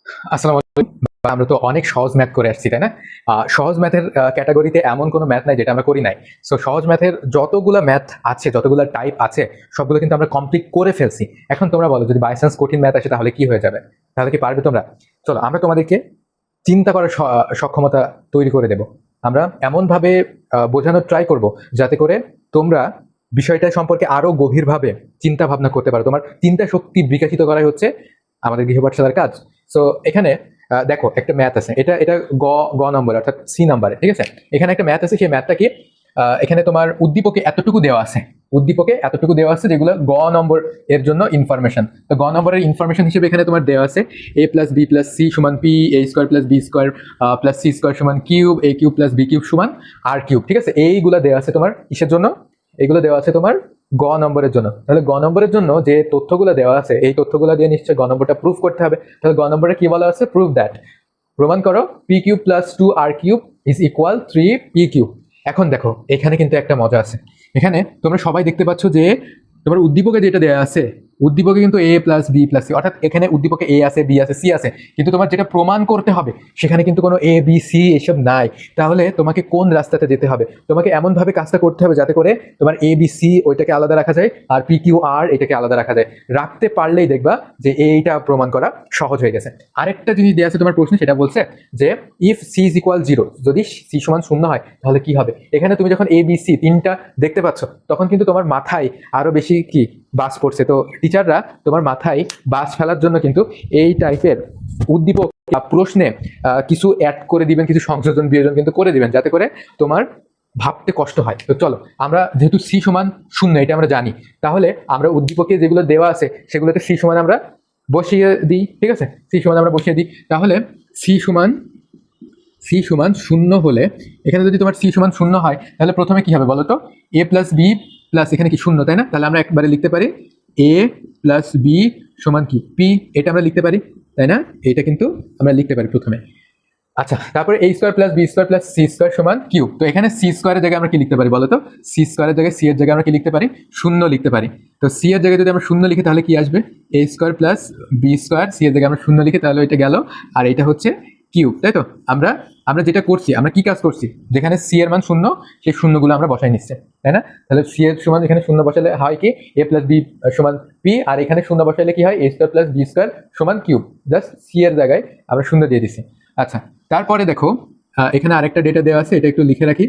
আসসালামু আলাইকুম। আমরা তো অনেক সহজ ম্যাথ করে আসছি, তাই না? সহজ ম্যাথের ক্যাটাগরিতে এমন কোনো ম্যাথ নাই যেটা আমরা করি নাই। সো সহজ ম্যাথের যতগুলা ম্যাথ আছে, যতগুলা টাইপ আছে, সবগুলো কিন্তু আমরা কমপ্লিট করে ফেলছি। এখন তোমরা বলো, যদি বাই চান্স কঠিন ম্যাথ আসে তাহলে কি হয়ে যাবে? তাহলে কি পারবে তোমরা? চলো আমরা তোমাদেরকে চিন্তা করার সক্ষমতা তৈরি করে দেব। আমরা এমনভাবে বোঝানোর ট্রাই করব যাতে করে তোমরা বিষয়টা সম্পর্কে আরো গভীরভাবে চিন্তা ভাবনা করতে পারো। তোমার চিন্তা শক্তি বিকশিত করাই হচ্ছে আমাদের গৃহপাঠশালার কাজ। সো এখানে দেখো একটা ম্যাথ আছে, এটা এটা গ গ নম্বরে, অর্থাৎ সি নাম্বারে, ঠিক আছে? এখানে একটা ম্যাথ আছে, সেই ম্যাথটা কি, এখানে তোমার উদ্দীপকে এতটুকু দেওয়া আছে, উদ্দীপকে এতটুকু দেওয়া আছে, যেগুলো গ নম্বর এর জন্য ইনফরমেশন। তো গ নম্বরের ইনফরমেশন হিসেবে এখানে তোমার দেওয়া আছে a plus B plus C সমান P, a square plus B square plus C square সমান Q, a cube plus B cube সমান আর কিউব, ঠিক আছে? এইগুলা দেওয়া আছে তোমার কিসের জন্য? এগুলো দেওয়া আছে তোমার গ নম্বরের জন্য। তাহলে গ নম্বরের জন্য যে তথ্যগুলো দেওয়া আছে, এই তথ্যগুলো দিয়ে নিশ্চয়ই গ নম্বরটা প্রুফ করতে হবে। তাহলে গ নম্বরে কি বলা আছে? প্রুফ দ্যাট, প্রমাণ করো P cube plus two R cube is equal to পি কিউব। এখন দেখো এখানে কিন্তু একটা মজা আছে। এখানে তোমরা সবাই দেখতে পাচ্ছ যে তোমার উদ্দীপকে যেটা দেওয়া আছে, উদ্দীপকে কিন্তু এ প্লাস বি প্লাস সি, অর্থাৎ এখানে উদ্দীপকে এ আছে, বি আছে, সি আছে, কিন্তু তোমার যেটা প্রমাণ করতে হবে সেখানে কিন্তু কোনো এ বি সি এসব নাই। তাহলে তোমাকে কোন রাস্তাতে যেতে হবে? তোমাকে এমনভাবে কাজটা করতে হবে যাতে করে তোমার এ বি সি ওইটাকে আলাদা রাখা যায়, আর পি কিউ আর এটাকে আলাদা রাখা যায়। রাখতে পারলেই দেখবা যে এইটা প্রমাণ করা সহজ হয়ে গেছে। আরেকটা জিনিস দেওয়া আছে তোমার প্রশ্নে, সেটা বলছে যে if C is equal zero, যদি সি সমান শূন্য হয় তাহলে কি হবে? এখানে তুমি যখন এ বি সি তিনটা দেখতে পাচ্ছ তখন কিন্তু তোমার মাথায় আরো বেশি কি বাস পড়ছে। তো টিচাররা তোমার মাথায় বাস ফেলার জন্য কিন্তু এই টাইপের উদ্দীপক প্রশ্নে কিছু অ্যাড করে দিবেন, কিছু সংযোজন বিয়োজন কিন্তু করে দিবেন, যাতে করে তোমার ভাবতে কষ্ট হয়। তো চলো আমরা যেহেতু সি সমান শূন্য এটা আমরা জানি, তাহলে আমরা উদ্দীপকে যেগুলো দেওয়া আছে সেগুলোতে সি সমান আমরা বসিয়ে দিই, ঠিক আছে? সি সমান আমরা বসিয়ে দিই। তাহলে সি সমান শূন্য হলে, এখানে যদি তোমার সি সমান শূন্য হয় তাহলে প্রথমে কি হবে বলো তো? এ প্লাস বি প্লাস এখানে কি শূন্য, তাই না? তাহলে আমরা একবারে লিখতে পারি এ প্লাস বি সমান কি পি, এটা আমরা লিখতে পারি, তাই না? এটা কিন্তু আমরা লিখতে পারি প্রথমে। আচ্ছা, তারপরে a square plus B square plus C square সমান কিউব। তো এখানে সি স্কোয়ারের জায়গায় আমরা কি লিখতে পারি বলো তো? সি স্কোয়ারের জায়গায় সি এর জায়গায় আমরা কি লিখতে পারি? শূন্য লিখতে পারি। তো সি এর জায়গায় যদি আমরা শূন্য লিখি তাহলে কি আসবে? A square plus B square, C এর জায়গায় আমরা শূন্য লিখি তাহলে এটা গেল, আর এটা হচ্ছে কিউব, তাই তো? আমরা আমরা যেটা করছি, আমরা কি কাজ করছি? যেখানে সি এর মান শূন্য, সেই শূন্যগুলো আমরা বসাই নিচ্ছি, তাই না? তাহলে সি এর সমান এখানে শূন্য বসালে হয় কি এ প্লাস বি সমান পি, আর এখানে শূন্য বসাইলে কি হয়? এ স্কোয়ার প্লাস বি স্কোয়ার সমান কিউব। জাস্ট সি এর জায়গায় আমরা শূন্য দিয়ে দিচ্ছি। আচ্ছা, তারপরে দেখো এখানে আরেকটা ডেটা দেওয়া আছে, এটা একটু লিখে রাখি।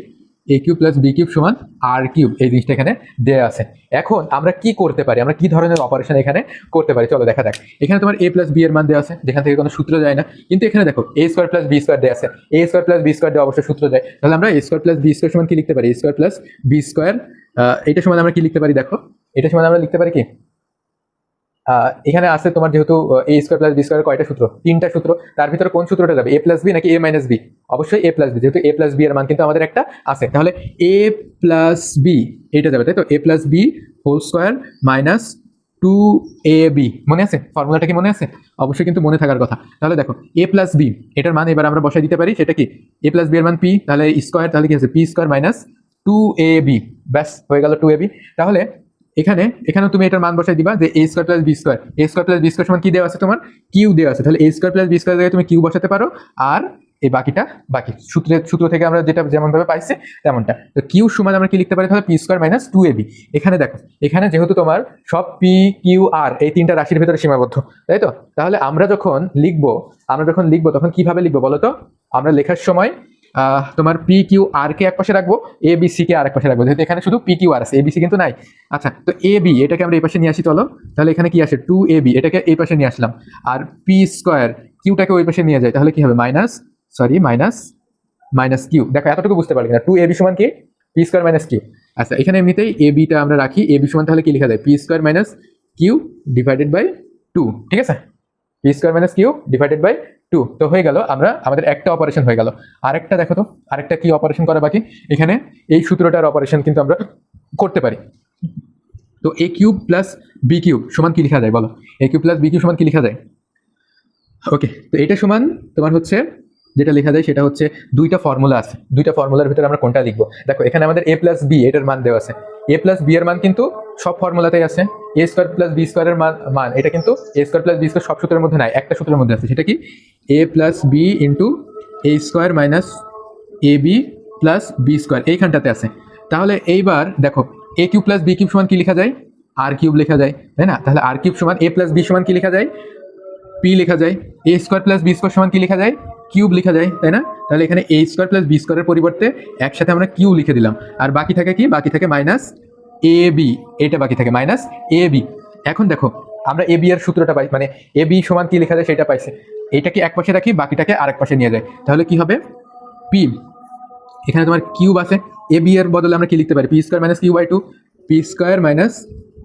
এ কিউব প্লাস বি কিউব সমান আর কিউব, এই জিনিসটা এখানে দেওয়া আছে। এখন আমরা কি করতে পারি, আমরা কি ধরনের অপারেশন এখানে করতে পারি চলো দেখা যাক। এখানে তোমার এ প্লাস বি এর মান দেওয়া আছে, যেখান থেকে কোনো সূত্র যায় না, কিন্তু এখানে দেখো এ স্কোয়ার প্লাস বি স্কোয়ার দেওয়া আছে, এ স্কোয়ার প্লাস বি স্কোয়ার দিয়ে অবশ্যই সূত্র যায়। তাহলে আমরা এ স্কোয়ার প্লাস বি স্কোয়ার সমান কি লিখতে পারি? এ স্কোয়ার প্লাস বি স্কোয়ার, এটা সমান আমরা কি লিখতে পারি দেখো? এটা সমান আমরা লিখতে পারি কি, এখানে আছে তোমার যেহেতু এ স্কোয়ার প্লাস বি স্কোয়ার কয়টা সূত্র? তিনটা সূত্র। তার ভিতরে কোন সূত্রটা যাবে? এ প্লাস বি নাকি এ মাইনাস বি? অবশ্যই এ প্লাস বি, যেহেতু এ প্লাস বি এর মান কিন্তু আমাদের একটা আছে। তাহলে এ প্লাস বি এটা যাবে, তাই তো? A plus B whole square minus two A B. মনে আছে ফর্মুলাটা? কি মনে আছে? অবশ্যই কিন্তু মনে থাকার কথা। তাহলে দেখো এ প্লাস বি এটার মান এবার আমরা বসাই দিতে পারি, সেটা কি? এ প্লাস বি এর মান পি, তাহলে স্কোয়ার, তাহলে কি আছে? P square minus two A B, ব্যাস হয়ে গেল টু এ বি। তাহলে এখানে তুমি এটার মান বসাই দিবা যে এ স্কোয়ার প্লাস বি স্কোয়ার, এ স্কোয়ার প্লাস বি স্কোয়ার সমান কি দেওয়া আছে তোমার? কিউ দেওয়া আছে। তাহলে এ স্কোয়ার প্লাস বি স্কোয়ার জায়গায় তুমি কিউ বসাতে পারো, আর এই বাকি সূত্র থেকে আমরা যেটা যেমন ভাবে পাইছি তেমনটা। তো কিউ সমান আমরা কি লিখতে পারি তাহলে? P square minus two A B. এখানে দেখো, এখানে যেহেতু তোমার সব পি কিউ আর এই তিনটা রাশির ভিতরে সীমাবদ্ধ, তাই তো? তাহলে আমরা যখন লিখবো তখন কিভাবে লিখবো বলো তো? আমরা লেখার সময় তোমার পি কিউ আর কে এক পাশে রাখবো, এ বি সি কে আরেক পাশে রাখবো, যেহেতু এখানে শুধু পি কিউ আর আছে, এ বি সি কিন্তু নাই। আচ্ছা, তো এ বি এটাকে আমরা এই পাশে নিয়ে আসি চলো। তাহলে এখানে কি আসে? টু এ বি, এটাকে এই পাশে নিয়ে আসলাম, আর পি স্কোয়ার কিউটাকে ওই পাশে নিয়ে যায়, তাহলে কি হবে? Minus Q. দেখো এতটুকু বুঝতে পারলি না? টু এ বি সমান কি? P square minus Q. আচ্ছা, এখানে এমনিতেই এ বিটা আমরা রাখি, এ বি সমান তাহলে কি লেখা যায়? P square minus Q divided by two, ঠিক আছে? P square minus Q divided by two. তো হয়ে গেল, আমাদের একটা অপারেশন হয়ে গেল। আরেকটা দেখো তো, আরেকটা কি অপারেশন করা বাকি? এখানে এই সূত্রটার অপারেশন কিন্তু আমরা করতে পারি। তো এ কিউব প্লাস বি কিউব সমান কি লেখা যায় বলো? এ কিউব প্লাস বি কিউব সমান কি লেখা যায়? ওকে, তো এটা সমান তোমার হচ্ছে যেটা লেখা যায় সেটা হচ্ছে দুইটা ফর্মুলা আছে, দুইটা ফর্মুলার ভিতরে আমরা কোনটা লিখবো? দেখো এখানে আমাদের এ প্লাস বি এটার মান দেওয়া আছে, এ প্লাস বি এর মান কিন্তু সব ফর্মুলাতেই আছে। এ স্কোয়ার প্লাস বি স্কোয়ারের মান এটা কিন্তু এ স্কোয়ার প্লাস বি স্কোয়ার সব সূত্রের মধ্যে নাই, একটা সূত্রের মধ্যে আছে, সেটা কি এ plus B into A square minus A B plus B square এইখানটাতে আছে। তাহলে এইবার দেখো এ কিউব প্লাস বি কিউব সমান কি লেখা যায়, আর কিউব লেখা যায়, তাই না? তাহলে আর কিউব সমান এ প্লাস বি সমান কি লেখা যায়, পি লেখা যায়। এ স্কোয়ার প্লাস বি স্কোয়ার সমান কি লেখা যায়, কিউব লেখা যায়, তাই না? তাহলে এখানে এ স্কোয়ার প্লাস বি স্কোয়ারের পরিবর্তে একসাথে আমরা কিউ লিখে দিলাম, আর বাকি থাকে কি, বাকি থাকে মাইনাস এ বি, এটা বাকি থাকে মাইনাস এ বি। এখন দেখো আমরা এ বি এর সূত্রটা পাই, মানে এ বি সমান কি লেখা যায় সেটা পাইছে, এইটাকে এক পাশে রাখি, বাকিটাকে আরেক পাশে নিয়ে যায়, তাহলে কি হবে পি, এখানে তোমার কিউব আছে, এ বি এর বদলে আমরা কি লিখতে পারি, P square minus Q by two, P square minus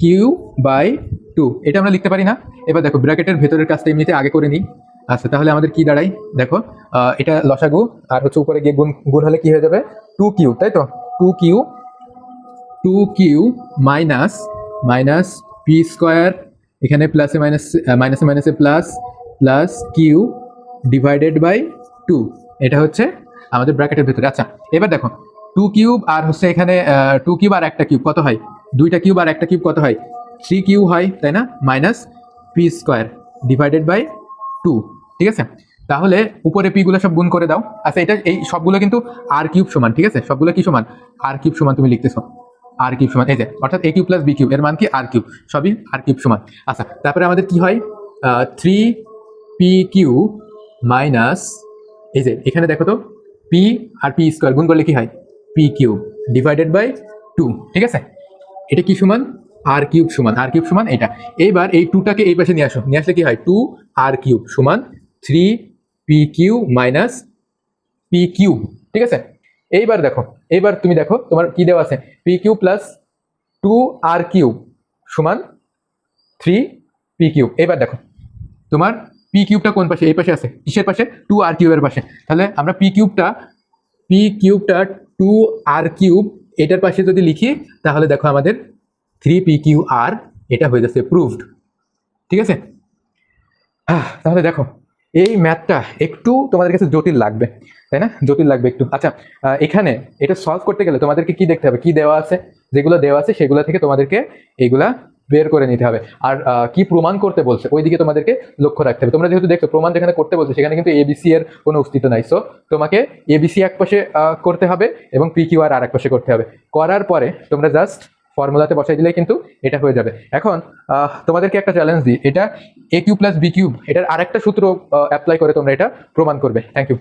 Q by two, এটা আমরা লিখতে পারি না? এবার দেখো ব্র্যাকেটের ভেতরের কাজটা এমনিতে আগে করে নিই। আচ্ছা তাহলে আমাদের কি দাঁড়ায় দেখো, এটা লসাগু, আর হচ্ছে উপরে গিয়ে গুণ গুণ হলে কি হয়ে যাবে, টু কিউ, তাই তো, two Q minus minus P square, এখানে প্লাসে মাইনাস, মাইনাসে মাইনাসে plus, plus Q divided by two, এটা হচ্ছে আমাদের ব্র্যাকেটের ভিতরে। আচ্ছা এবার দেখো টু কিউব আর হচ্ছে এখানে টু কিউব আর একটা কিউব কত হয়, দুইটা কিউব আর একটা কিউব কত হয়, থ্রি কিউ হয়, তাই না? Minus P square divided by two, ঠিক আছে? তাহলে উপরে পি গুলো সব গুণ করে দাও। আচ্ছা এটা এই সবগুলো কিন্তু আর কিউব সমান, ঠিক আছে? সবগুলো কি সমান, আর কিউব সমান তুমি লিখতেছো, আর কিউব সমান এই যে, অর্থাৎ এ কিউব প্লাস বি কিউব এর মান কি আর কিউব, সবই আর কিউব সমান। আচ্ছা তারপরে আমাদের কি হয়, থ্রি পি কিউ মাইনাস, এই যে এখানে দেখো তো পি আর পি স্কোয়ার গুণ করলে কি হয়, P cube divided by two, ঠিক আছে? এটা কি সমান, আর কিউব সমান, আর কিউব সমান এটা। এইবার এই টুটাকে এই পাশে নিয়ে আসো, নিয়ে আসলে কি হয়, টু আর কিউব সমান three P Q minus P cube, ঠিক আছে? এইবার দেখো, এইবার তুমি দেখো তোমার কি দেওয়া আছে, P Q plus two R cube সমান থ্রি পি কিউব। এবার দেখো তোমার পি কিউবটা কোন পাশে, এই পাশে আছে, কিসের পাশে, টু আর কিউবের পাশে। তাহলে আমরা পি কিউবটা টু আর কিউব এটার পাশে যদি লিখি, তাহলে দেখো আমাদের থ্রি পি কিউ আর, এটা হয়ে যাচ্ছে প্রুভড, ঠিক আছে? তাহলে দেখো এই ম্যাথটা একটু তোমাদের কাছে জটিল লাগবে, তাই না? জটিল লাগবে একটু। আচ্ছা এখানে এটা সলভ করতে গেলে তোমাদেরকে কি দেখতে হবে, কি দেওয়া আছে, যেগুলো দেওয়া আছে সেগুলো থেকে তোমাদেরকে এইগুলা বের করে নিতে হবে। আর কি প্রমাণ করতে বলছে ওইদিকে তোমাদেরকে লক্ষ্য রাখতে হবে। তোমরা যেহেতু দেখছো প্রমাণ যেখানে করতে বলছে সেখানে কিন্তু এবিসি এর কোনো অস্তিত্ব নাই, সো তোমাকে এবিসি এক পাশে করতে হবে এবং পি কিউ আর এক পাশে করতে হবে। করার পরে তোমরা জাস্ট ফর্মুলাতে বসাই দিলেই কিন্তু এটা হয়ে যাবে। এখন তোমাদেরকে একটা চ্যালেঞ্জ দিই, এটা A Q plus B cube এটার আরেকটা সূত্র অ্যাপ্লাই করে তোমরা এটা প্রমাণ করবে। Thank you.